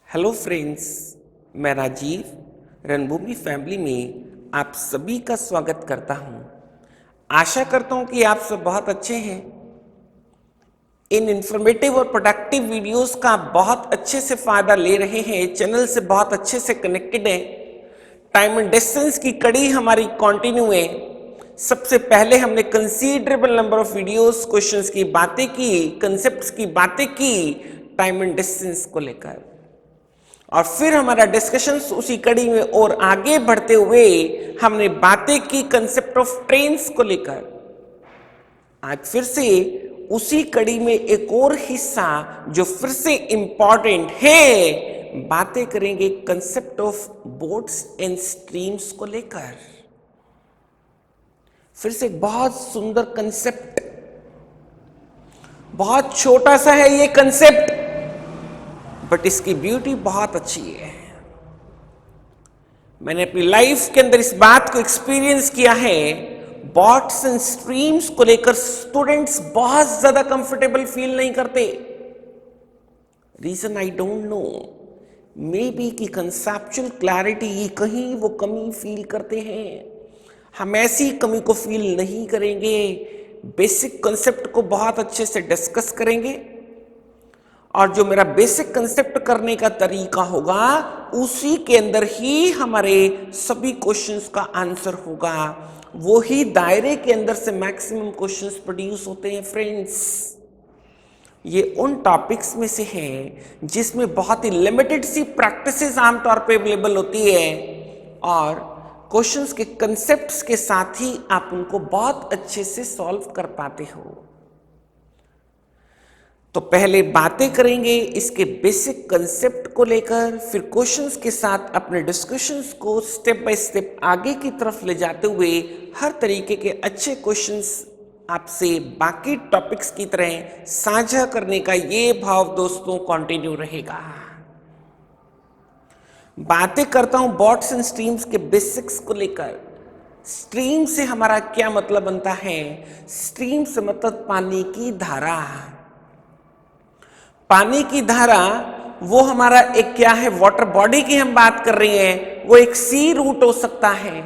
Hello friends, मैं राजीव रणभूमि family में आप सभी का स्वागत करता हूं। आशा करता हूं कि आप सब बहुत अच्छे हैं। इन इंफॉर्मेटिव और प्रोडक्टिव वीडियोस का आप बहुत अच्छे से फायदा ले रहे हैं, चैनल से बहुत अच्छे से कनेक्टेड हैं। टाइम एंड डिस्टेंस की कड़ी हमारी कंटिन्यू है। सबसे पहले हमने considerable number of videos, questions की बातें की, कंसेप्ट्स की बातें की टाइम एंड डिस्टेंस को लेकर, और फिर हमारा डिस्कशन उसी कड़ी में और आगे बढ़ते हुए हमने बातें की कंसेप्ट ऑफ ट्रेन्स को लेकर। आज फिर से उसी कड़ी में एक और हिस्सा जो फिर से इंपॉर्टेंट है, बातें करेंगे concept of boats and streams को लेकर। फिर से एक बहुत सुंदर कंसेप्ट, बहुत छोटा सा है ये कंसेप्ट, बट इसकी ब्यूटी बहुत अच्छी है। मैंने अपनी लाइफ के अंदर इस बात को एक्सपीरियंस किया है। बॉट्स एंड स्ट्रीम्स को लेकर स्टूडेंट्स बहुत ज्यादा कंफर्टेबल फील नहीं करते। Reason I don't know, maybe की कंसेप्चुअल क्लैरिटी कहीं वो कमी फील करते हैं। हम ऐसी कमी को फील नहीं करेंगे। बेसिक कंसेप्ट को बहुत अच्छे से डिस्कस करेंगे, और जो मेरा बेसिक कंसेप्ट करने का तरीका होगा उसी के अंदर ही हमारे सभी क्वेश्चंस का आंसर होगा। वो ही दायरे के अंदर से मैक्सिमम क्वेश्चंस प्रोड्यूस होते हैं फ्रेंड्स। ये उन टॉपिक्स में से है जिसमें बहुत ही लिमिटेड सी प्रैक्टिसेस आमतौर पे अवेलेबल होती है, और क्वेश्चंस के कंसेप्ट्स के साथ ही आप उनको बहुत अच्छे से सॉल्व कर पाते हो। तो पहले बातें करेंगे इसके बेसिक कंसेप्ट को लेकर, फिर क्वेश्चंस के साथ अपने डिस्कशंस को स्टेप बाय स्टेप आगे की तरफ ले जाते हुए हर तरीके के अच्छे क्वेश्चंस आपसे बाकी टॉपिक्स की तरह साझा करने का ये भाव दोस्तों कंटिन्यू रहेगा। बातें करता हूं बॉट्स एंड स्ट्रीम्स के बेसिक्स को लेकर। स्ट्रीम से हमारा क्या मतलब बनता है? स्ट्रीम से मतलब पानी की धारा। पानी की धारा वो हमारा एक क्या है, वाटर बॉडी की हम बात कर रहे हैं। वो एक सी रूट हो सकता है,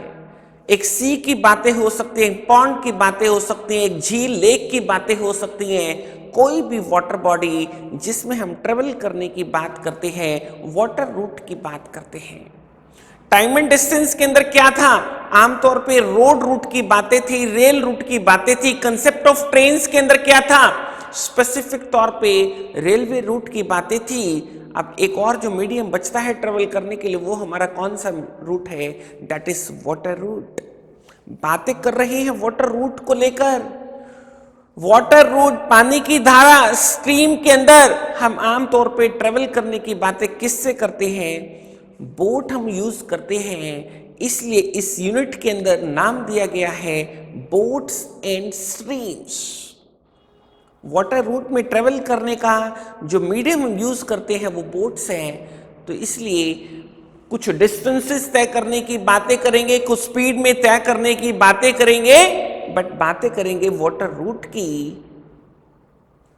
एक सी की बातें हो सकती हैं, पॉन्ड की बातें हो सकती हैं, एक झील लेक की बातें हो सकती हैं। कोई भी वाटर बॉडी जिसमें हम ट्रेवल करने की बात करते हैं, वाटर रूट की बात करते हैं। टाइम एंड डिस्टेंस के अंदर क्या था? आमतौर पे रोड रूट की बातें थी, रेल रूट की बातें थी। कंसेप्ट ऑफ ट्रेन्स के अंदर क्या था? स्पेसिफिक तौर पे रेलवे रूट की बातें थी। अब एक और जो मीडियम बचता है ट्रेवल करने के लिए, वो हमारा कौन सा रूट है? That is water route. बातें कर रहे हैं वाटर रूट को लेकर। वाटर रूट, पानी की धारा, स्ट्रीम के अंदर हम आमतौर पे ट्रेवल करने की बातें किससे करते हैं? बोट हम यूज करते हैं, इसलिए इस यूनिट के अंदर नाम दिया गया है boats and streams. Water route में ट्रेवल करने का जो मीडियम हम यूज करते हैं वो बोट्स हैं, तो इसलिए कुछ डिस्टेंसेस तय करने की बातें करेंगे, कुछ स्पीड में तय करने की बातें करेंगे, बट बातें करेंगे वाटर रूट की।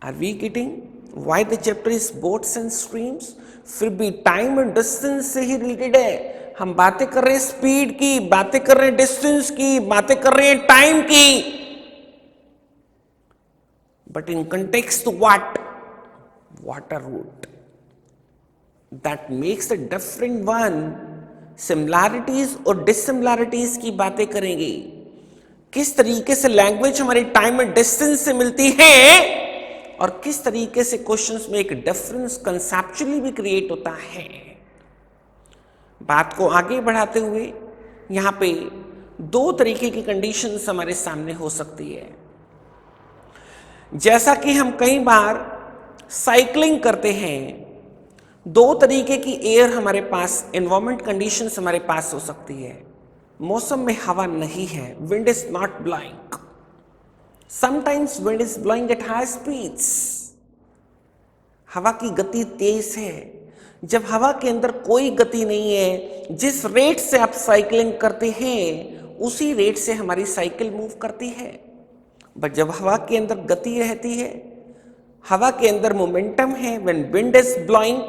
Are we getting why the chapter is boats and streams? फिर भी टाइम एंड डिस्टेंस से ही रिलेटेड है। हम बातें कर रहे हैं स्पीड की, बातें कर रहे हैं डिस्टेंस की, बातें कर रहे हैं टाइम की, but in context to what? Water root. That makes a different one. Similarities और dissimilarities की बातें करेंगे। किस तरीके से लैंग्वेज हमारी टाइम एंड डिस्टेंस से मिलती है, और किस तरीके से क्वेश्चंस में एक डिफरेंस कंसेप्चुअली भी क्रिएट होता है। बात को आगे बढ़ाते हुए यहां पे दो तरीके की कंडीशंस हमारे सामने हो सकती है। जैसा कि हम कई बार साइकिलिंग करते हैं, दो तरीके की एयर हमारे पास, एनवायरमेंट कंडीशंस हमारे पास हो सकती है। मौसम में हवा नहीं है, wind is not blowing. Sometimes wind is blowing at high speeds. हवा की गति तेज है। जब हवा के अंदर कोई गति नहीं है, जिस रेट से आप साइकिलिंग करते हैं उसी रेट से हमारी साइकिल मूव करती है। बट जब हवा के अंदर गति रहती है, हवा के अंदर मोमेंटम है, व्हेन विंड इज ब्लोइंग,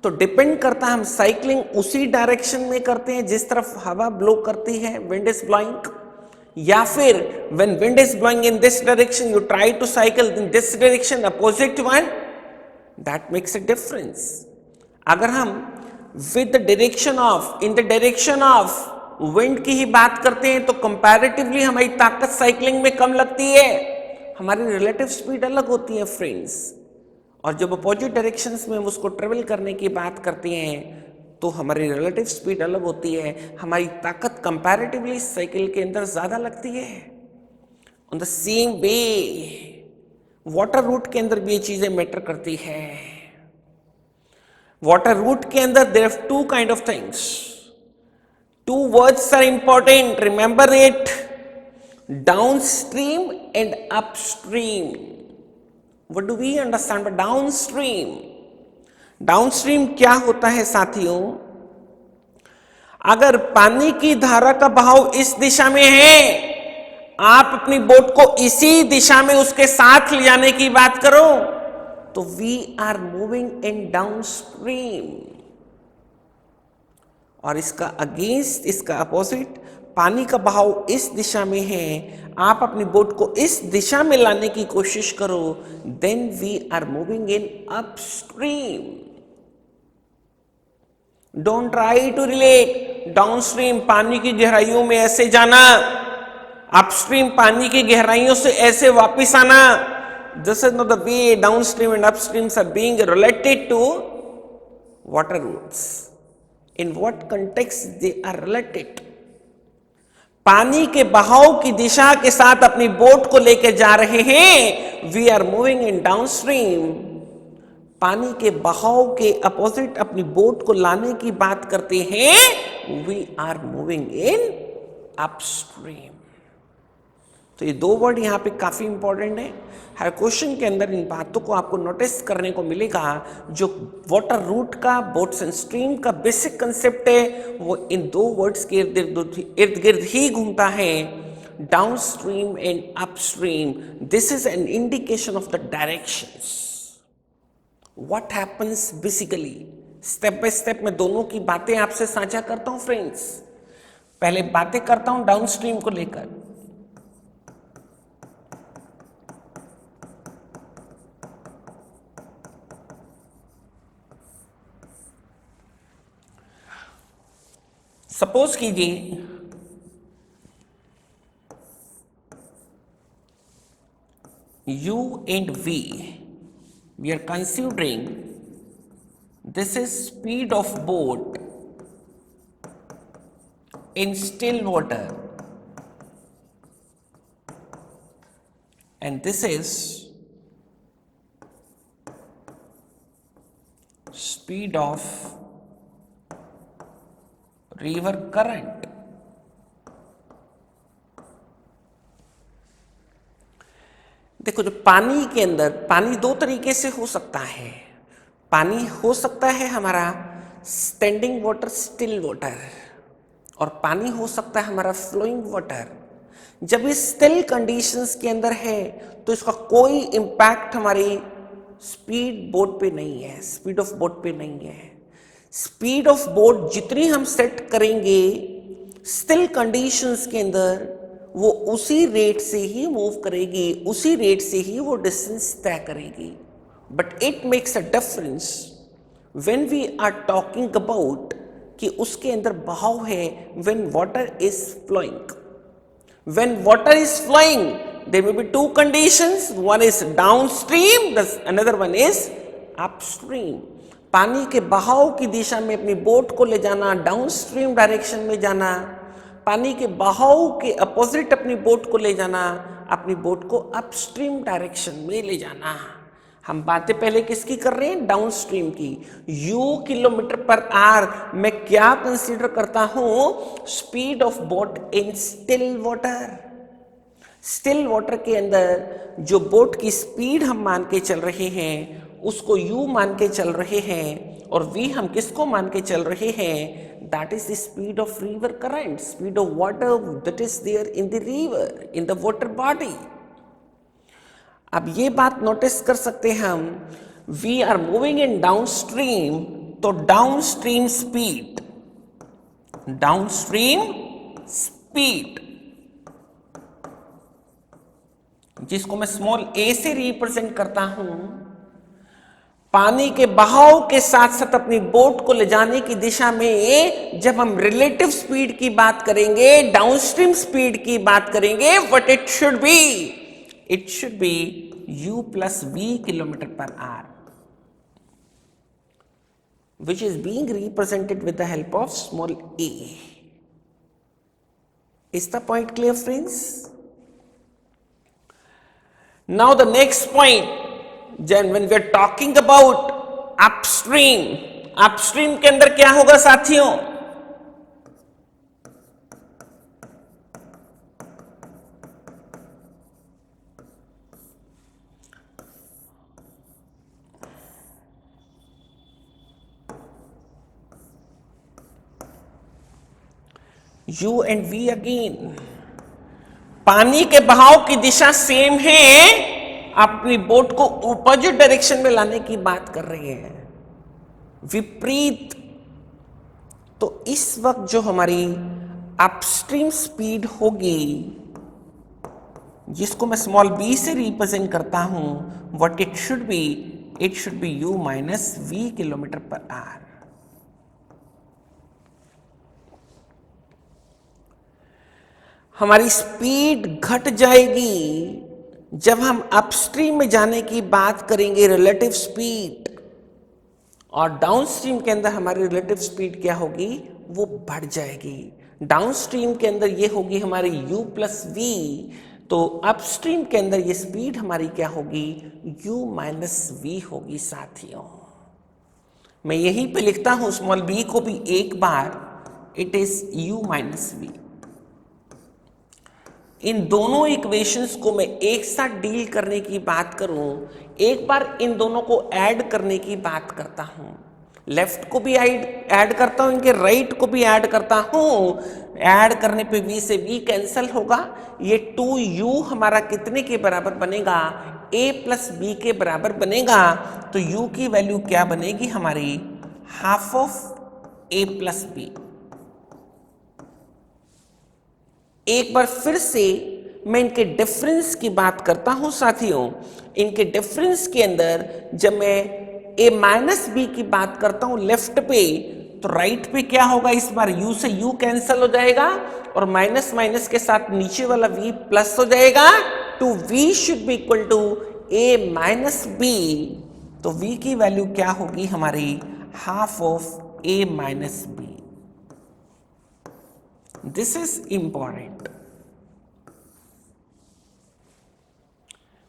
तो डिपेंड करता है हम साइकिलिंग उसी डायरेक्शन में करते हैं जिस तरफ हवा ब्लो करती है, विंड इज ब्लोइंग, या फिर when wind is blowing in this direction you try to cycle in this direction opposite one, that makes a difference. अगर हम with the direction of in the direction of wind की ही बात करते हैं तो कंपैरेटिवली हमारी ताकत साइकिलिंग में कम लगती है, हमारी रिलेटिव स्पीड अलग होती है फ्रेंड्स। और जब अपोजिट डायरेक्शंस में हम उसको ट्रेवल करने की बात करते हैं तो हमारी रिलेटिव स्पीड अलग होती है, हमारी ताकत कंपैरेटिवली साइकिल के अंदर ज्यादा लगती है। On the same way water route के अंदर भी ये चीजें मैटर करती है। वाटर रूट के अंदर there are two kind of things, two words are important, remember it, downstream and upstream. What do we understand by downstream? Downstream क्या होता है साथियों? अगर पानी की धारा का बहाव इस दिशा में है, आप अपनी बोट को इसी दिशा में उसके साथ ले जाने की बात करो तो we are moving in downstream। और इसका अगेंस्ट, इसका अपोजिट, पानी का बहाव इस दिशा में है, आप अपनी बोट को इस दिशा में लाने की कोशिश करो, then we are moving in upstream. Don't try to relate downstream पानी की गहराइयों में ऐसे जाना, अपस्ट्रीम पानी की गहराइयों से ऐसे वापस आना। This is not the way downstream and upstreams are being related to water routes. In what context they are related? पानी के बहाव की दिशा के साथ अपनी बोट को लेकर जा रहे हैं, we are moving in downstream. पानी के बहाव के अपोजिट अपनी बोट को लाने की बात करते हैं, we are moving in upstream. तो ये दो वर्ड यहां पे काफी इंपॉर्टेंट है। हर क्वेश्चन के अंदर इन बातों को आपको नोटिस करने को मिलेगा। जो वाटर रूट का, बोट्स एंड स्ट्रीम का बेसिक कंसेप्ट है वो इन दो वर्ड्स के इर्द गिर्द ही घूमता है, downstream and upstream. This is an indication of the directions. What happens basically, step by step मैं दोनों की बातें आपसे साझा करता हूं फ्रेंड्स। पहले बातें करता हूं डाउनस्ट्रीम को लेकर। सपोज कीजिए you and we are considering this is speed of boat in still water and this is speed of river current. देखो, जो पानी के अंदर, पानी दो तरीके से हो सकता है। पानी हो सकता है हमारा स्टैंडिंग वाटर, स्टिल वाटर, और पानी हो सकता है हमारा फ्लोइंग वाटर। जब ये स्टिल कंडीशंस के अंदर है तो इसका कोई इंपैक्ट हमारी स्पीड बोट पे नहीं है, स्पीड ऑफ बोट पे नहीं है। स्पीड ऑफ बोट जितनी हम सेट करेंगे स्टिल कंडीशंस के अंदर, वो उसी रेट से ही मूव करेगी, उसी रेट से ही वो डिस्टेंस तय करेगी। But it makes a difference when we are talking about कि उसके अंदर बहाव है, when water is flowing. When water is flowing there will be two conditions, one is downstream, another one is upstream. पानी के बहाव की दिशा में अपनी बोट को ले जाना, डाउनस्ट्रीम डायरेक्शन में जाना, पानी के बहाव के अपोजिट अपनी बोट को ले जाना, अपनी बोट को अपस्ट्रीम डायरेक्शन में ले जाना। हम बातें पहले किसकी कर रहे हैं? डाउनस्ट्रीम की। u किलोमीटर पर आवर मैं क्या कंसीडर करता हूं? Speed of boat in still water. Still water के अंदर जो बोट की स्पीड हम मान के चल रहे हैं उसको u मान के चल रहे हैं, और v हम किसको मान के चल रहे हैं? That is the speed of river current, speed of water that is there in the river, in the water body. अब ये बात नोटिस कर सकते हैं हम, we are moving in downstream तो डाउनस्ट्रीम स्पीड जिसको मैं स्मॉल ए से रिप्रेजेंट करता हूं, पानी के बहाव के साथ साथ अपनी बोट को ले जाने की दिशा में जब हम रिलेटिव स्पीड की बात करेंगे, डाउनस्ट्रीम स्पीड की बात करेंगे, what it should be u plus v kilometre per hour, which is being represented with the help of small a. Is the point clear, friends? Now the next point, then when we are talking about upstream के अंदर क्या होगा साथियों? U and V again. पानी के बहाव की दिशा same है, अपनी बोट को अपोजिट डायरेक्शन में लाने की बात कर रहे हैं, विपरीत। तो इस वक्त जो हमारी अपस्ट्रीम स्पीड होगी, जिसको मैं स्मॉल b से रिप्रेजेंट करता हूं, what it should be u minus v kilometre per hour. हमारी स्पीड घट जाएगी जब हम अपस्ट्रीम में जाने की बात करेंगे, रिलेटिव स्पीड, और डाउनस्ट्रीम के अंदर हमारी रिलेटिव स्पीड क्या होगी, वो बढ़ जाएगी। डाउनस्ट्रीम के अंदर ये होगी हमारी u प्लस v, तो अपस्ट्रीम के अंदर ये स्पीड हमारी क्या होगी, u माइनस v होगी। साथियों, मैं यहीं पे लिखता हूं स्मॉल b को भी एक बार, it is u minus v। इन दोनों इक्वेशंस को मैं एक साथ डील करने की बात करूं, एक बार इन दोनों को ऐड करने की बात करता हूं, लेफ्ट को भी ऐड करता हूं, इनके राइट को भी ऐड करता हूं। ऐड करने पे v से v कैंसिल होगा, ये 2u हमारा कितने के बराबर बनेगा, a प्लस b के बराबर बनेगा। तो u की वैल्यू क्या बनेगी हमारी, half of a plus b। एक बार फिर से मैं इनके डिफरेंस की बात करता हूं साथियों। इनके डिफरेंस के अंदर जब मैं a माइनस बी की बात करता हूं लेफ्ट पे, तो राइट पे क्या होगा, इस बार u से u कैंसिल हो जाएगा और माइनस माइनस के साथ नीचे वाला v प्लस हो जाएगा। Two v should be equal to a minus b. तो v की वैल्यू क्या होगी हमारी, half of a minus b. This is important.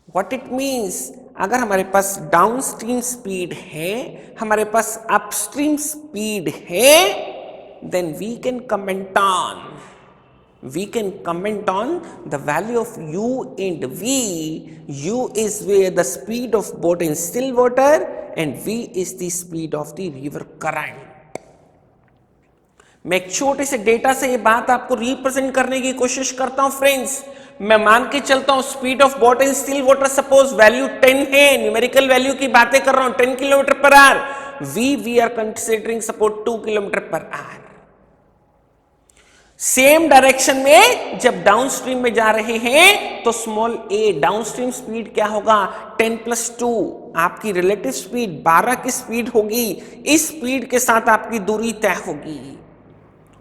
What it means, अगर हमारे पास डाउनस्ट्रीम स्पीड है, हमारे पास अपस्ट्रीम स्पीड है, then we can comment on the value of u and v. U is where the speed of boat in still water and v is the speed of the river current. मैं एक छोटे से data से ये बात आपको represent करने की कोशिश करता हूं फ्रेंड्स। मैं मान के चलता हूं speed of boat in still water suppose value 10 है, न्यूमेरिकल वैल्यू की बातें कर रहा हूं, 10 किलोमीटर पर hour. We are considering suppose 2 kilometre पर आवर। सेम डायरेक्शन में जब डाउनस्ट्रीम में जा रहे हैं तो स्मॉल ए डाउनस्ट्रीम स्पीड क्या होगा, 10 प्लस 2, आपकी रिलेटिव स्पीड 12 की स्पीड होगी। इस स्पीड के साथ आपकी दूरी तय होगी।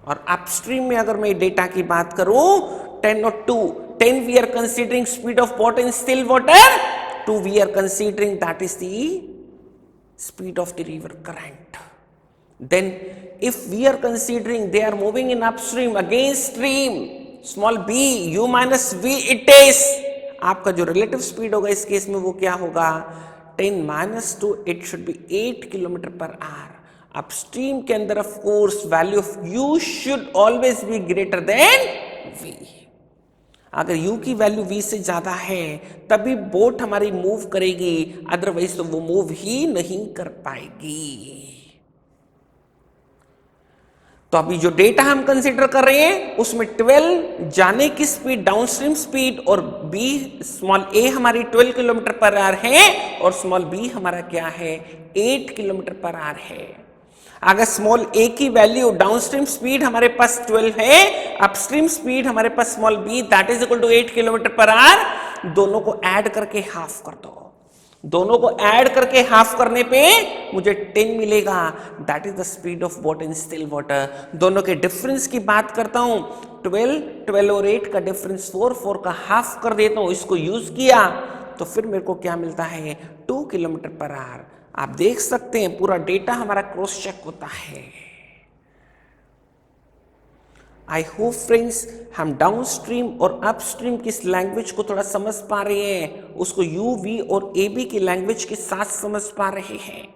और अपस्ट्रीम में अगर मैं डेटा की बात करूं, 10 और 2, 10 we are considering speed of boat in still water, 2 we are considering that is the speed of the river current. Then if we are considering they are moving in upstream against stream, small b, u minus v it is, आपका जो relative speed होगा इस case में वो क्या होगा, 10 minus 2, it should be 8 kilometre per hour. Upstream के अंदर of course value of u should always be greater than v। अगर u की वैल्यू v से ज्यादा है तभी बोट हमारी मूव करेगी, अदरवाइज तो वो मूव ही नहीं कर पाएगी। तो अभी जो डेटा हम कंसीडर कर रहे हैं उसमें 12 जाने की स्पीड डाउनस्ट्रीम स्पीड और b स्मॉल a हमारी 12 किलोमीटर पर आवर है और स्मॉल b हमारा क्या है 8 किलोमीटर पर आवर है। अगर स्मॉल ए की वैल्यू डाउनस्ट्रीम स्पीड हमारे पास 12 है, अपस्ट्रीम स्पीड हमारे पास small B that is equal to 8 kilometre पर आवर, दोनों को ऐड करके हाफ कर दो। दोनों को ऐड करके हाफ करने पे मुझे 10 मिलेगा, that is the speed of boat in still water. दोनों के डिफरेंस की बात करता हूं, 12 और 8 का डिफरेंस 4 का हाफ कर देता हूं, इसको यूज किया तो फिर मेरे को क्या मिलता है 2 किलोमीटर पर आवर। आप देख सकते हैं पूरा डेटा हमारा क्रॉस चेक होता है। आई होप फ्रेंड्स हम डाउनस्ट्रीम और अपस्ट्रीम की लैंग्वेज को थोड़ा समझ पा रहे हैं, उसको यू वी और ए बी की लैंग्वेज के साथ समझ पा रहे हैं।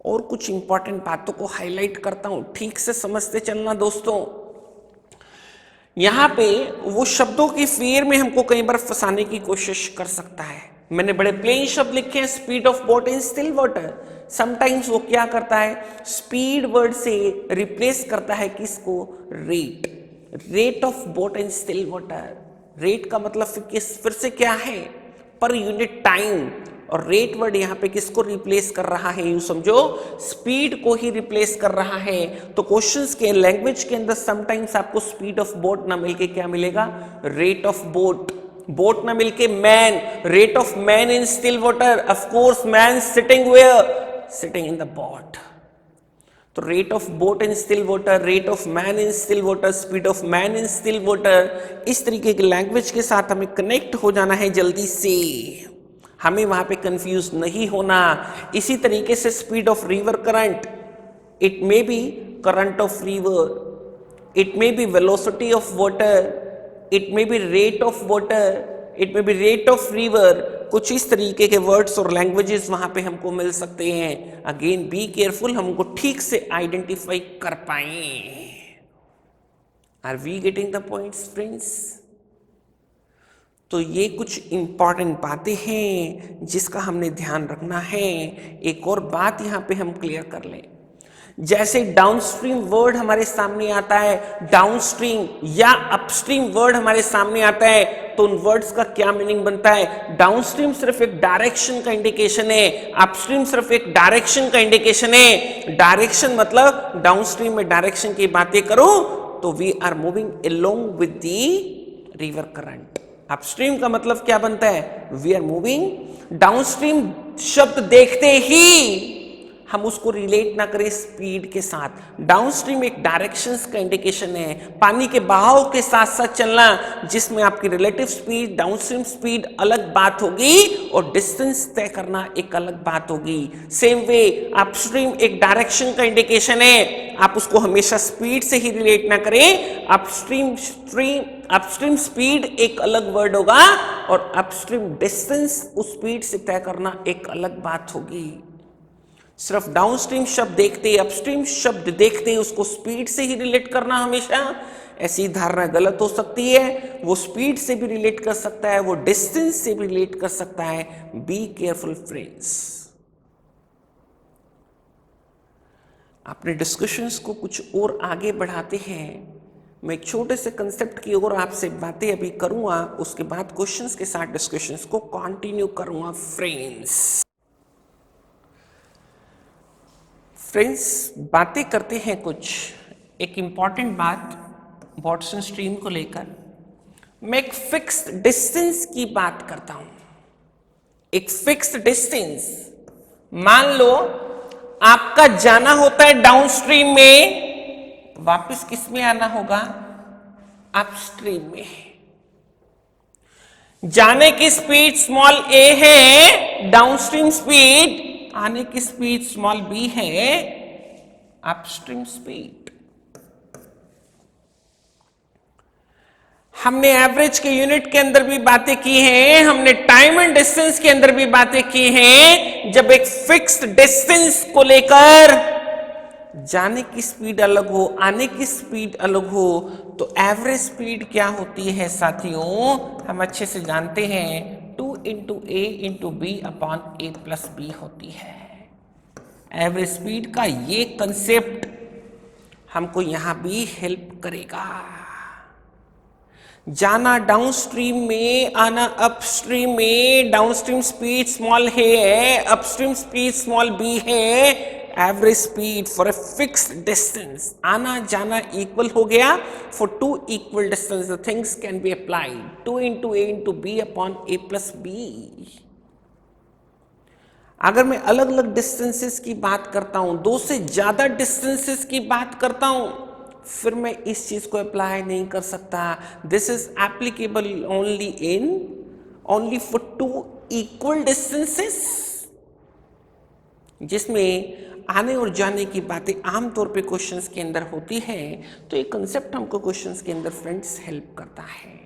और कुछ इंपॉर्टेंट बातों को हाईलाइट करता हूं, ठीक से समझते चलना दोस्तों। यहां पे वो शब्दों की फेर में हमको कई बार फंसाने की कोशिश कर सकता है। मैंने बड़े प्लेन शब्द लिखे हैं, speed of boat in still water. Sometimes वो क्या करता है, स्पीड वर्ड से रिप्लेस करता है किसको, rate of boat in still water. Rate का मतलब फिर से क्या है, पर यूनिट टाइम, और रेट वर्ड यहां पे किसको रिप्लेस कर रहा है, यूं समझो स्पीड को ही रिप्लेस कर रहा है। तो क्वेश्चंस के लैंग्वेज के अंदर समटाइम्स आपको स्पीड ऑफ बोट ना मिलके क्या मिलेगा, रेट ऑफ बोट। बोट ना मिलके man, rate of man in still water, of course man sitting where, sitting in the boat. तो rate of boat in still water, rate of man in still water, speed of man in still water, इस तरीके की language के साथ हमें connect हो जाना है जल्दी से, हमें वहां पे कंफ्यूज नहीं होना। इसी तरीके से speed of river current, it may be current of river, it may be velocity of water, it may be rate of water, it may be rate of river. कुछ इस तरीके के वर्ड्स और लैंग्वेजेस वहां पे हमको मिल सकते हैं। अगेन बी केयरफुल, हमको ठीक से आइडेंटिफाई कर पाए। Are we getting the points friends? तो ये कुछ इंपॉर्टेंट बातें हैं जिसका हमने ध्यान रखना है। एक और बात यहां पे हम क्लियर कर लें, जैसे डाउनस्ट्रीम वर्ड हमारे सामने आता है, डाउनस्ट्रीम या अपस्ट्रीम वर्ड हमारे सामने आता है, तो उन वर्ड्स का क्या मीनिंग बनता है। डाउनस्ट्रीम सिर्फ एक डायरेक्शन का इंडिकेशन है, अपस्ट्रीम सिर्फ एक डायरेक्शन का इंडिकेशन है। डायरेक्शन मतलब डाउनस्ट्रीम में डायरेक्शन की बातें करो तो we are moving along with the river current. Upstream का मतलब क्या बनता है, वी आर मूविंग। डाउनस्ट्रीम शब्द देखते ही हम उसको रिलेट ना करें स्पीड के साथ। डाउनस्ट्रीम एक डायरेक्शंस का इंडिकेशन है, पानी के बहाव के साथ साथ चलना, जिसमें आपकी रिलेटिव स्पीड, डाउनस्ट्रीम स्पीड अलग बात होगी और डिस्टेंस तय करना एक अलग बात होगी। सेम वे अपस्ट्रीम एक डायरेक्शन का इंडिकेशन है, आप उसको हमेशा स्पीड से ही रिलेट ना करें। अपस्ट्रीम स्पीड एक अलग वर्ड होगा और अपस्ट्रीम डिस्टेंस उस स्पीड से तय करना एक अलग बात होगी। सिर्फ डाउनस्ट्रीम शब्द देखते, अपस्ट्रीम शब्द देखते उसको स्पीड से ही रिलेट करना, हमेशा ऐसी धारणा गलत हो सकती है। वो स्पीड से भी रिलेट कर सकता है, वो डिस्टेंस से भी रिलेट कर सकता है। Be careful friends. अपने डिस्कशंस को कुछ और आगे बढ़ाते हैं। मैं एक छोटे से कंसेप्ट की ओर आपसे बातें अभी करूंगा, उसके बाद क्वेश्चंस के साथ डिस्कशंस को कंटिन्यू करूंगा फ्रेंड्स। फ्रेंड्स बातें करते हैं कुछ, एक इंपॉर्टेंट बात वाटसन स्ट्रीम को लेकर। मैं एक फिक्स्ड डिस्टेंस की बात करता हूं, एक फिक्स्ड डिस्टेंस। मान लो आपका जाना होता है डाउनस्ट्रीम में, वापस किस में आना होगा, अपस्ट्रीम में। जाने की स्पीड स्मॉल ए है, डाउनस्ट्रीम स्पीड, आने की स्पीड स्मॉल बी है, अपस्ट्रीम स्पीड। हमने एवरेज के यूनिट के अंदर भी बातें की हैं, हमने टाइम एंड डिस्टेंस के अंदर भी बातें की हैं। जब एक फिक्स्ड डिस्टेंस को लेकर जाने की स्पीड अलग हो, आने की स्पीड अलग हो, तो एवरेज स्पीड क्या होती है साथियों, हम अच्छे से जानते हैं, 2 × a × b upon a + b होती है। एवरेज स्पीड का ये कंसेप्ट हमको यहां भी हेल्प करेगा। जाना डाउनस्ट्रीम में, आना अपस्ट्रीम में, डाउनस्ट्रीम स्पीड स्मॉल है, अपस्ट्रीम स्पीड स्मॉल बी है, average speed for a fixed distance, आना जाना इक्वल हो गया for two equal distance the things can be applied 2 into a into b upon a plus b। अगर मैं अलग अलग डिस्टेंसेस की बात करता हूं, दो से ज्यादा डिस्टेंसेस की बात करता हूं, फिर मैं इस चीज को अप्लाई नहीं कर सकता। This is applicable only for two equal distances, जिसमें आने और जाने की बातें आमतौर पे क्वेश्चंस के अंदर होती है। तो ये कंसेप्ट हमको क्वेश्चंस के अंदर फ्रेंड्स हेल्प करता है।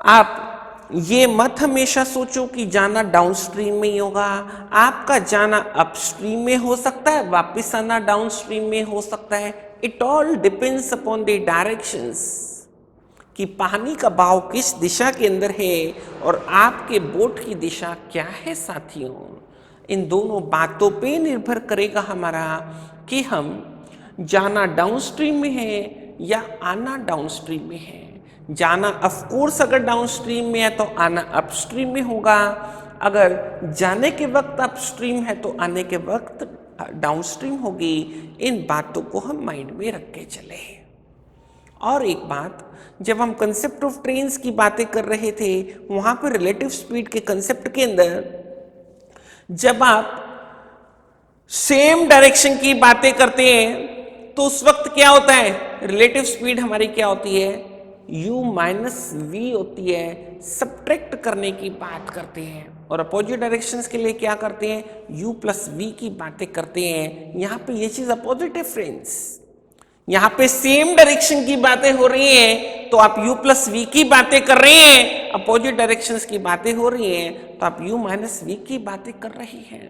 आप ये मत हमेशा सोचो कि जाना डाउनस्ट्रीम में ही होगा। आपका जाना अपस्ट्रीम में हो सकता है, वापस आना डाउनस्ट्रीम में हो सकता है। It all depends upon the directions, कि पानी का बहाव किस दिशा के अंदर है और आपके बोट की दिशा क्या है साथियों। इन दोनों बातों पे निर्भर करेगा हमारा कि हम जाना डाउनस्ट्रीम में है या आना डाउनस्ट्रीम में है। जाना ऑफ कोर्स अगर डाउनस्ट्रीम में है तो आना अपस्ट्रीम में होगा, अगर जाने के वक्त अपस्ट्रीम है तो आने के वक्त डाउनस्ट्रीम होगी। इन बातों को हम माइंड में रख के चले। और एक बात, जब हम कंसेप्ट ऑफ ट्रेन्स की बातें कर रहे थे, वहां पर रिलेटिव स्पीड के कंसेप्ट के अंदर जब आप सेम डायरेक्शन की बातें करते हैं तो उस वक्त क्या होता है, रिलेटिव स्पीड हमारी क्या होती है, u माइनस वी होती है। सब्ट्रैक्ट करने की बात करते हैं। और अपोजिट डायरेक्शंस के लिए क्या करते हैं, u प्लस वी की बातें करते हैं। यहां पे ये चीज अपोजिट है फ्रेंड्स। यहां पे सेम डायरेक्शन की बातें हो रही हैं तो आप u प्लस वी की बातें कर रहे हैं, अपोजिट डायरेक्शंस की बातें हो रही हैं तो आप u माइनस वी की बातें कर रहे हैं।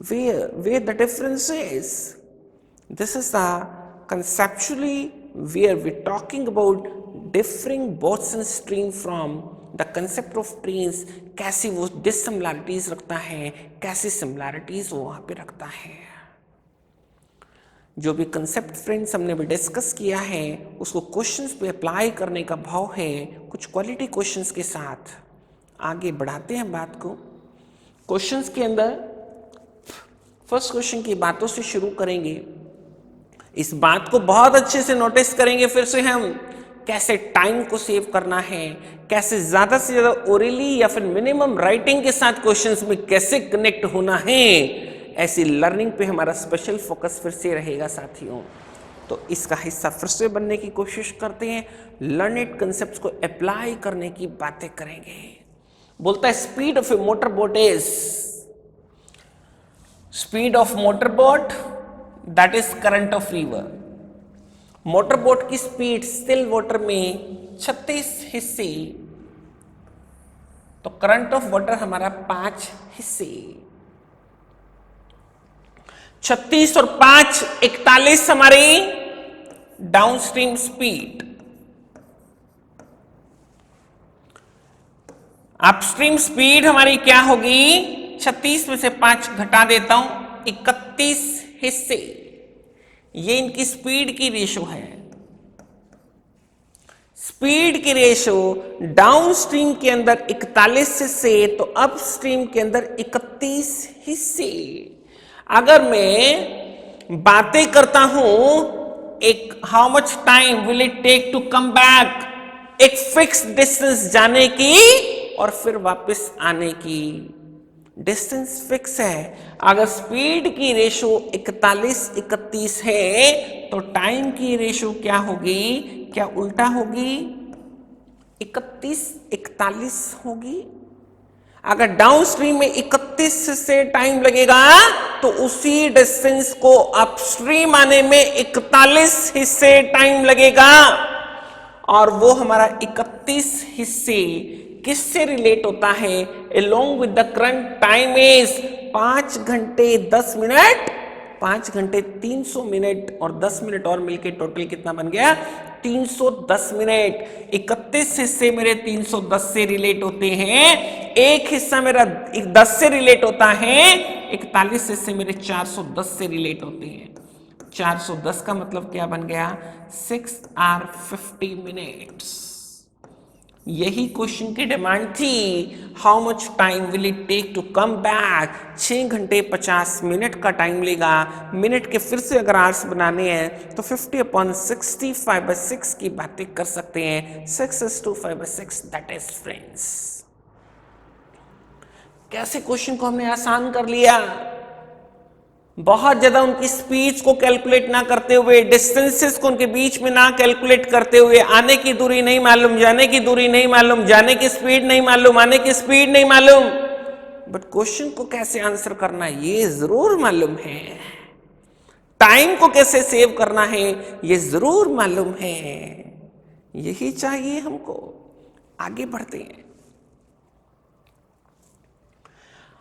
where the difference is, this is the conceptually where we're talking about differing boats and stream from the concept of trains। कैसी वो डिससिमिलरिटीज रखता है, कैसी सिमिलरिटीज वो वहां पे रखता है। जो भी कंसेप्ट फ्रेंड्स हमने भी डिस्कस किया है उसको क्वेश्चंस पे अप्लाई करने का भाव है। कुछ क्वालिटी क्वेश्चंस के साथ आगे बढ़ाते हैं बात को। क्वेश्चंस के अंदर फर्स्ट क्वेश्चन की बातों से शुरू करेंगे। इस बात को बहुत अच्छे से नोटिस करेंगे फिर से हम, कैसे टाइम को सेव करना है, कैसे ज्यादा से ज्यादा ओरली या फिर मिनिमम राइटिंग के साथ क्वेश्चंस में कैसे कनेक्ट होना है। ऐसी लर्निंग पे हमारा स्पेशल फोकस फिर से रहेगा साथियों। तो इसका हिस्सा फिर से बनने की कोशिश करते हैं। लर्नेड कंसेप्ट्स को अप्लाई करने की बातें करेंगे। बोलता है speed of A motor boat is, speed of motor boat that is current of river. Motor boat की स्पीड स्टिल वाटर में 36 हिस्से, तो करंट ऑफ वाटर हमारा 5 हिस्से। 36 और 5 41 हमारी डाउनस्ट्रीम स्पीड। अपस्ट्रीम स्पीड हमारी क्या होगी, 36 में से 5 घटा देता हूं, 31 हिस्से। ये इनकी स्पीड की रेशो है। स्पीड की रेशो डाउनस्ट्रीम के अंदर 41 हिस्से, तो अपस्ट्रीम के अंदर 31 हिस्से। अगर मैं बातें करता हूं एक how much time will it take to come back, एक फिक्स डिस्टेंस जाने की और फिर वापस आने की, डिस्टेंस फिक्स है। अगर स्पीड की रेशो 41-31 है तो टाइम की रेशो क्या होगी, क्या उल्टा होगी, 31-41 होगी। अगर डाउनस्ट्रीम में 31 से टाइम लगेगा तो उसी डिस्टेंस को अपस्ट्रीम आने में 41 हिस्से टाइम लगेगा। और वो हमारा 31 हिस्से किससे रिलेट होता है, along with the current time is 5 घंटे 10 मिनट, 5 घंटे 300 मिनट और 10 मिनट और मिलके टोटल कितना बन गया, 310 मिनट। 31 हिस्से मेरे 310 से रिलेट होते हैं, एक हिस्सा मेरा 10 से रिलेट होता है, 41 हिस्से मेरे 410 से रिलेट होते हैं। 410 का मतलब क्या बन गया, 6 hours 50 minutes। यही क्वेश्चन की डिमांड थी। How much time will it take to come back? 6 घंटे 50 मिनट का टाइम लेगा। मिनट के फिर से अगर आवर्स बनाने हैं तो 50/60 5/6 की बातें कर सकते हैं। 6 is to 5/6 that is friends. कैसे क्वेश्चन को हमने आसान कर लिया। बहुत ज्यादा उनकी स्पीच को कैलकुलेट ना करते हुए, डिस्टेंसेस को उनके बीच में ना कैलकुलेट करते हुए, आने की दूरी नहीं मालूम, जाने की दूरी नहीं मालूम, जाने की स्पीड नहीं मालूम, आने की स्पीड नहीं मालूम, बट क्वेश्चन को कैसे आंसर करना ये जरूर मालूम है। टाइम को कैसे सेव करना है ये जरूर मालूम है। यही चाहिए हमको। आगे बढ़ते हैं।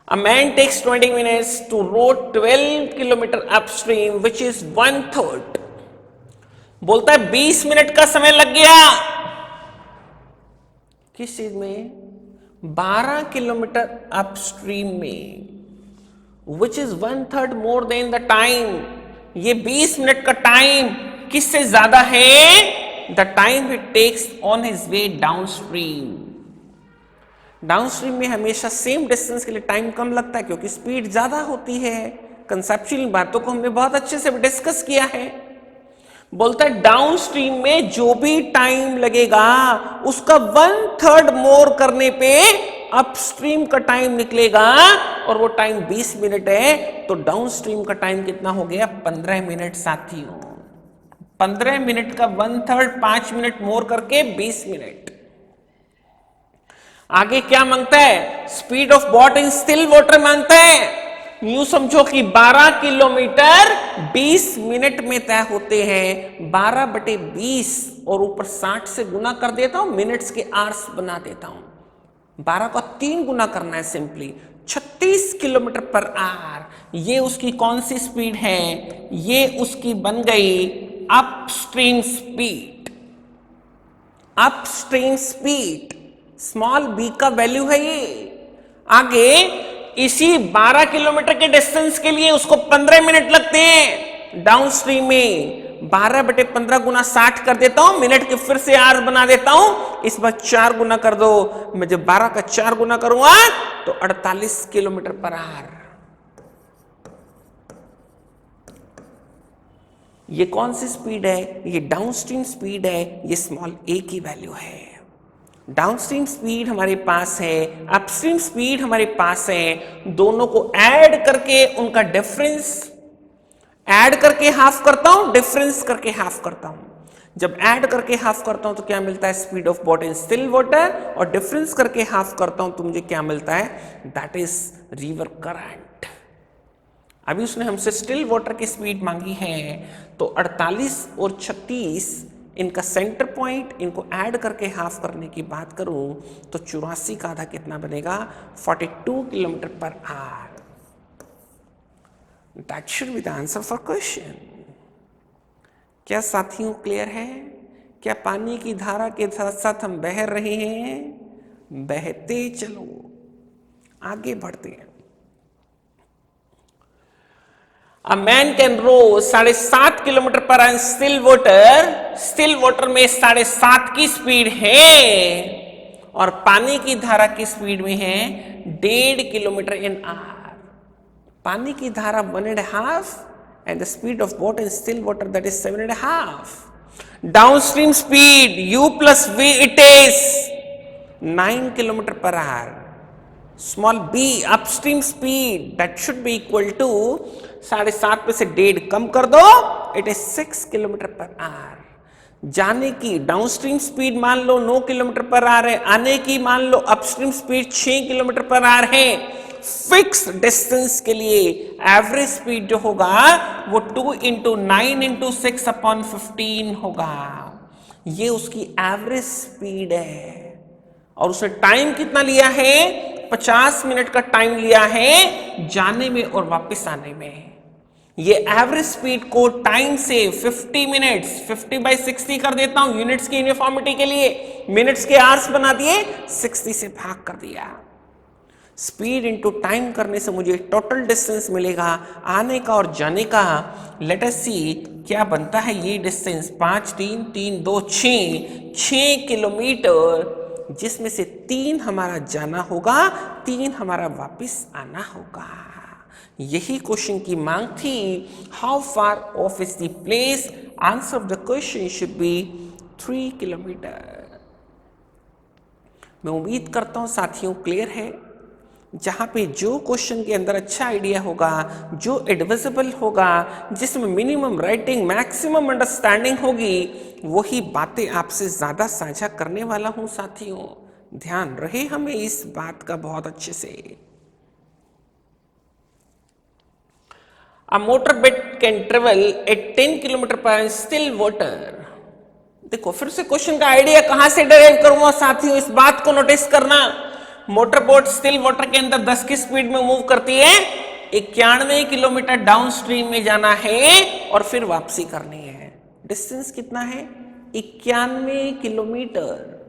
A man takes 20 minutes to row 12 kilometre upstream, which is 1/3. बोलता है 20 मिनट का समय लग गया। किस चीज में? 12 किलोमीटर अपस्ट्रीम में, which is 1/3 more than the time. ये 20 मिनट का टाइम किससे ज्यादा है? The time it takes on his way downstream. Downstream में हमेशा सेम डिस्टेंस के लिए टाइम कम लगता है क्योंकि स्पीड ज्यादा होती है। कंसेप्चुअल बातों को हमने बहुत अच्छे से डिस्कस किया है। बोलता है डाउनस्ट्रीम में जो भी टाइम लगेगा उसका 1/3 मोर करने पे अपस्ट्रीम का टाइम निकलेगा, और वो टाइम 20 मिनट है। तो डाउनस्ट्रीम का टाइम कितना हो गया? 15 मिनट साथियों। 15 मिनट का 1/3 5 मिनट मोर करके 20 मिनट। आगे क्या मांगता है? Speed of boat in still water मांगता है। यूं समझो कि 12 किलोमीटर 20 मिनट में तय होते हैं। 12/20 और ऊपर 60 से गुना कर देता हूं, मिनट्स के आवर्स बना देता हूं। 12 का 3 गुना करना है सिंपली। 36 kilometre per hour. ये उसकी कौन सी स्पीड है? ये उसकी बन गई upstream speed. Upstream speed small b का वैल्यू है ये। आगे इसी 12 किलोमीटर के डिस्टेंस के लिए उसको 15 मिनट लगते हैं डाउनस्ट्रीम में। 12/15 गुना 60 कर देता हूं, मिनट के फिर से आवर्स बना देता हूं। इस बार 4 गुना कर दो। मैं जब 12 का 4 गुना करूंगा तो 48 किलोमीटर पर आवर। ये कौन सी स्पीड है? ये डाउनस्ट्रीम स्पीड है। ये स्मॉल ए की वैल्यू है। डाउनस्ट्रीम स्पीड हमारे पास है, अपस्ट्रीम स्पीड हमारे पास है। दोनों को ऐड करके उनका डिफरेंस, ऐड करके हाफ करता हूं, डिफरेंस करके हाफ करता हूं। जब ऐड करके हाफ करता हूं तो क्या मिलता है? Speed of boat in still water. और डिफरेंस करके हाफ करता हूं तो मुझे क्या मिलता है? That is river current. अभी उसने हमसे स्टिल वाटर की स्पीड मांगी है, तो 48 और 36 इनका सेंटर पॉइंट, इनको ऐड करके हाफ करने की बात करूं तो 84 का आधा कितना बनेगा? 42 kilometre per hour. That should be the answer for question. क्या साथियों क्लियर है? क्या पानी की धारा के साथ साथ हम बह रहे हैं? बहते चलो, आगे बढ़ते हैं। A man can row 7.5 kilometre per hour still water. Still water में 7.5 की स्पीड है और पानी की धारा की स्पीड में है 1.5 किलोमीटर इन आवर। पानी की धारा 1.5 and the speed of boat in still water that is 7.5. Downstream speed U plus V it is 9 kilometre पर hour. Small b upstream speed that should be equal to 7.5 पे से 1.5 कम कर दो, it is 6 kilometre पर hour. जाने की downstream speed मान लो 9 किलोमीटर पर आवर है, आने की मान लो अपस्ट्रीम स्पीड 6 किलोमीटर पर आवर है। फिक्स डिस्टेंस के लिए एवरेज स्पीड जो होगा वो 2 × 9 × 6/15 होगा। ये उसकी एवरेज स्पीड है और उसने टाइम कितना लिया है? 50 मिनट का टाइम लिया है जाने में और वापस आने में। ये एवरेज स्पीड को टाइम से 50 मिनट्स 50/60 कर देता हूं यूनिट्स की यूनिफॉर्मिटी के लिए। मिनट्स के आवर्स बना दिए, 60 से भाग कर दिया। स्पीड इनटू टाइम करने से मुझे टोटल डिस्टेंस मिलेगा आने का और जाने का। लेट अस सी क्या बनता है ये डिस्टेंस। 5 3 3 2 6 किलोमीटर जिसमें से 3 हमारा जाना होगा, 3 हमारा वापस आना होगा। यही क्वेश्चन की मांग थी। How far of is the place? Answer of the question should be 3 kilometre. मैं उम्मीद करता हूं साथियों क्लियर है। जहां पे जो क्वेश्चन के अंदर अच्छा आइडिया होगा, जो एडवाइजेबल होगा, जिसमें मिनिमम राइटिंग मैक्सिमम अंडरस्टैंडिंग होगी, वही बातें आपसे ज्यादा साझा करने वाला हूं साथियों। ध्यान रहे हमें इस बात का बहुत अच्छे से। A motorbike can travel at 10 km per hour in still water. देखो फिर से क्वेश्चन का आइडिया कहां से डराइव करूंगा साथियों, इस बात को नोटिस करना। मोटर बोट स्टिल वाटर के अंदर 10 की स्पीड में मूव करती है, 91 किलोमीटर डाउन स्ट्रीम में जाना है और फिर वापसी करनी है। डिस्टेंस कितना है? 91 किलोमीटर।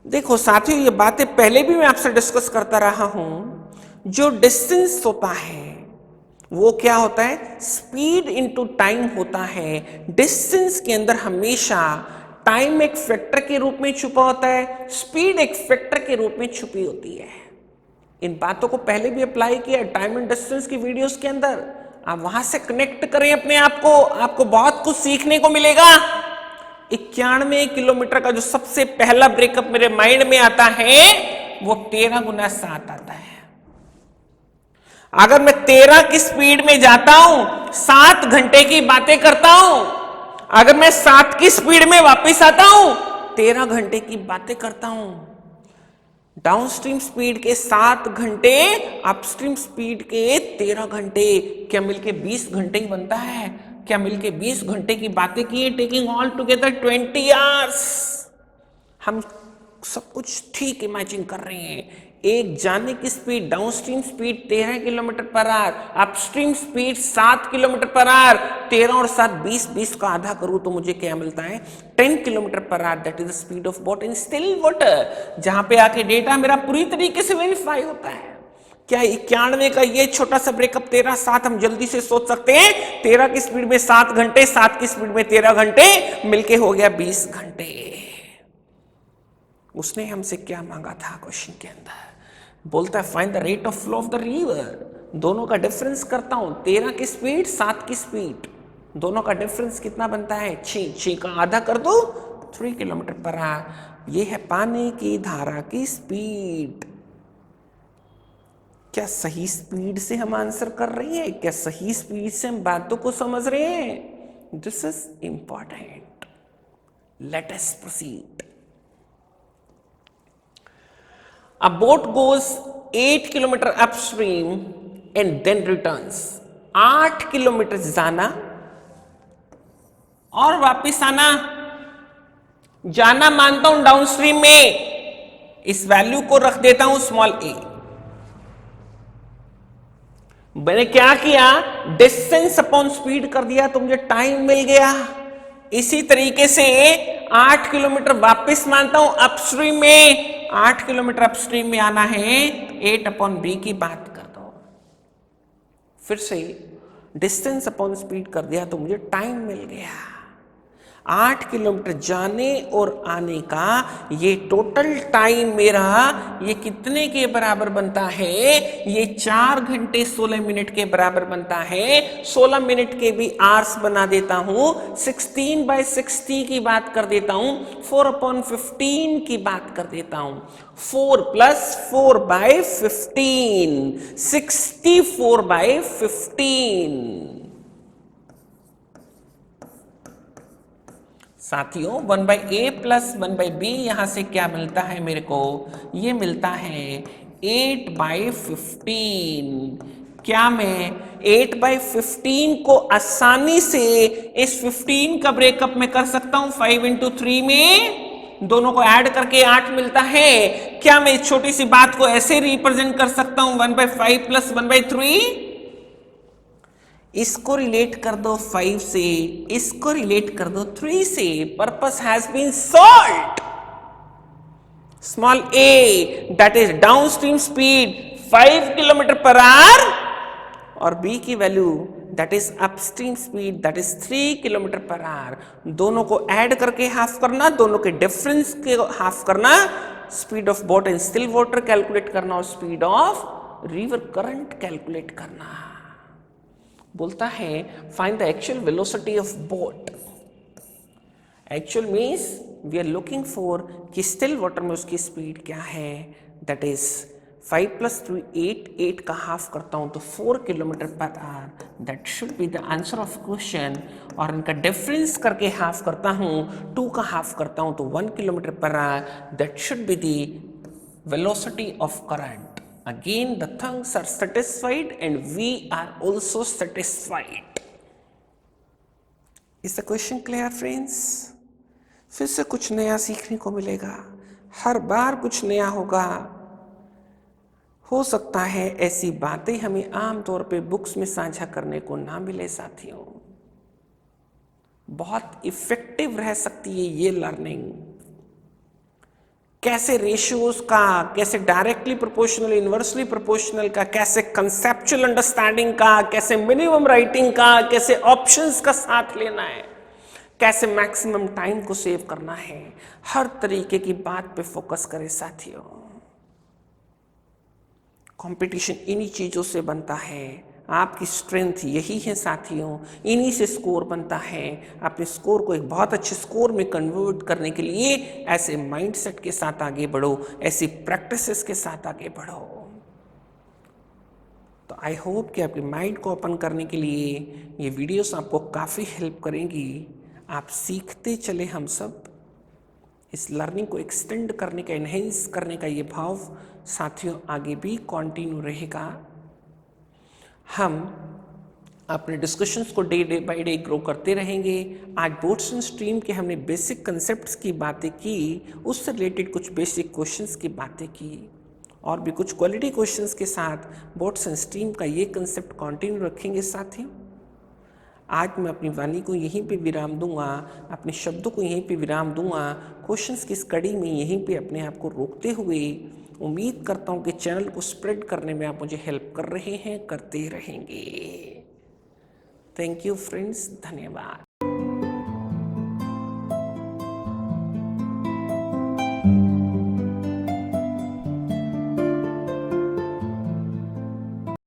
देखो साथियों, ये बातें पहले भी मैं आपसे डिस्कस करता रहा हूं। जो डिस्टेंस होता है वो क्या होता है? स्पीड इनटू टाइम होता है। डिस्टेंस के अंदर हमेशा टाइम एक फैक्टर के रूप में छुपा होता है, स्पीड एक फैक्टर के रूप में छुपी होती है। इन बातों को पहले भी अप्लाई किया टाइम एंड डिस्टेंस की वीडियोस के अंदर। आप वहां से कनेक्ट करें अपने आप को, आपको बहुत कुछ सीखने को मिलेगा। 91 किलोमीटर का जो सबसे पहला ब्रेकअप मेरे माइंड में आता है वो 13 गुना 7 आता है। अगर मैं 13 की स्पीड में जाता हूं, 7 घंटे की बातें करता हूं। अगर मैं 7 की स्पीड में वापस आता हूं, 13 घंटे की बातें करता हूं। डाउनस्ट्रीम स्पीड के 7 घंटे, अपस्ट्रीम स्पीड के 13 घंटे, क्या मिलके 20 घंटे ही बनता है? क्या मिलके 20 घंटे की बातें की, टेकिंग ऑल टुगेदर 20 आवर्स। हम सब कुछ ठीक इमेजिन कर रहे हैं। एक जाने की speed, downstream speed 13 kilometre per hour, upstream speed 7 kilometre per hour. 13 और 7 20, 20 का आधा करूं तो मुझे क्या मिलता है? 10 kilometre per hour. That is the speed of boat in still water. जहां पे आके डेटा मेरा पूरी तरीके से वेरीफाई होता है। क्या 91 का ये छोटा सा ब्रेकअप 13 7 हम जल्दी से सोच सकते हैं? 13 की स्पीड में 7 घंटे, 7 की स्पीड में 13 घंटे, मिलके हो गया 20 घंटे। उसने हमसे क्या मांगा था क्वेश्चन के अंदर? बोलता है find the rate of flow of the river. दोनों का डिफरेंस करता हूं, 13 की स्पीड, 7 की स्पीड, दोनों का डिफरेंस कितना बनता है? 6 का आधा कर दो 3 किलोमीटर पर आवर। ये है पानी की धारा की स्पीड। क्या सही स्पीड से हम आंसर कर रहे हैं? क्या सही स्पीड से हम बातों को समझ रहे हैं? This is important. Let us proceed. A boat goes 8 kilometer upstream and then returns. 8 kilometre जाना और वापस आना। जाना मानता हूं डाउनस्ट्रीम में, इस वैल्यू को रख देता हूं स्मॉल ए। मैंने क्या किया? डिस्टेंस अपॉन स्पीड कर दिया तो मुझे टाइम मिल गया। इसी तरीके से 8 किलोमीटर वापस मानता हूं अपस्ट्रीम में। 8 किलोमीटर अपस्ट्रीम में आना है, 8 अपॉन बी की बात कर दो। फिर से डिस्टेंस अपॉन स्पीड कर दिया तो मुझे टाइम मिल गया। 8 किलोमीटर जाने और आने का ये टोटल टाइम मेरा ये कितने के बराबर बनता है? ये 4 घंटे 16 मिनट के बराबर बनता है। 16 मिनट के भी आवर्स बना देता हूं। 16/60 की बात कर देता हूं। 4/15 की बात कर देता हूं। 4 + 4/15, 64/15। साथियों 1/a + 1/b यहां से क्या मिलता है मेरे को? ये मिलता है 8/15। क्या मैं 8/15 को आसानी से इस 15 का ब्रेकअप में कर सकता हूं? 5 × 3 में दोनों को ऐड करके 8 मिलता है। क्या मैं इस छोटी सी बात को ऐसे रिप्रेजेंट कर सकता हूं 1/5 + 1/3? इसको रिलेट कर दो 5 से, इसको रिलेट कर दो 3 से। Purpose has been solved. Small a that is downstream speed 5 kilometre पर आवर और बी की वैल्यू that is upstream speed that is 3 kilometre पर आवर। दोनों को ऐड करके हाफ करना, दोनों के डिफरेंस के हाफ करना, speed of boat in still water calculate करना और speed of river current calculate करना। बोलता है find the actual velocity of boat. Actual means we are looking for कि स्टिल वाटर में उसकी स्पीड क्या है, दैट इज 5 + 3 8, 8 का हाफ करता हूं तो 4 kilometre per hour, that should be the answer of question. और इनका डिफरेंस करके हाफ करता हूं, 2 का हाफ करता हूं तो 1 kilometre per hour, that should be the velocity of current. Again the tongues are satisfied and we are also satisfied. Is the question clear friends? फिर से कुछ नया सीखने को मिलेगा, हर बार कुछ नया होगा। हो सकता है ऐसी बातें हमें आमतौर पे बुक्स में साझा करने को ना मिले साथियों। बहुत इफेक्टिव रह सकती है ये लर्निंग। कैसे रेशियोज का, कैसे डायरेक्टली प्रोपोर्शनल, इनवर्सली प्रोपोर्शनल का, कैसे कंसेप्चुअल अंडरस्टैंडिंग का, कैसे मिनिमम राइटिंग का, कैसे ऑप्शंस का साथ लेना है, कैसे मैक्सिमम टाइम को सेव करना है, हर तरीके की बात पे फोकस करें साथियों। कंपटीशन इन्हीं चीजों से बनता है, आपकी स्ट्रेंथ यही है साथियों, इन्हीं से स्कोर बनता है। अपने स्कोर को एक बहुत अच्छे स्कोर में कन्वर्ट करने के लिए ऐसे माइंडसेट के साथ आगे बढ़ो, ऐसी प्रैक्टिसेस के साथ आगे बढ़ो। तो आई होप कि आपके माइंड को ओपन करने के लिए ये वीडियोस आपको काफ़ी हेल्प करेंगी। आप सीखते चले, हम सब इस लर्निंग को एक्सटेंड करने का, एनहेंस करने का ये भाव साथियों आगे भी कंटिन्यू रहेगा। हम अपने डिस्कशंस को डे बाय डे ग्रो करते रहेंगे। आज बोट्स एंड स्ट्रीम के हमने बेसिक कंसेप्ट्स की बातें की, उससे रिलेटेड कुछ बेसिक क्वेश्चंस की बातें की और भी कुछ क्वालिटी क्वेश्चंस के साथ बोट्स एंड स्ट्रीम का ये कंसेप्ट कंटिन्यू रखेंगे साथियों। आज मैं अपनी वाणी को यहीं पे विराम दूंगा, अपने शब्दों को यहीं पे विराम दूंगा। क्वेश्चंस की इस कड़ी में यहीं पे अपने आप को रोकते हुए उम्मीद करता हूं कि चैनल को स्प्रेड करने में आप मुझे हेल्प कर रहे हैं, करते रहेंगे। थैंक यू फ्रेंड्स, धन्यवाद।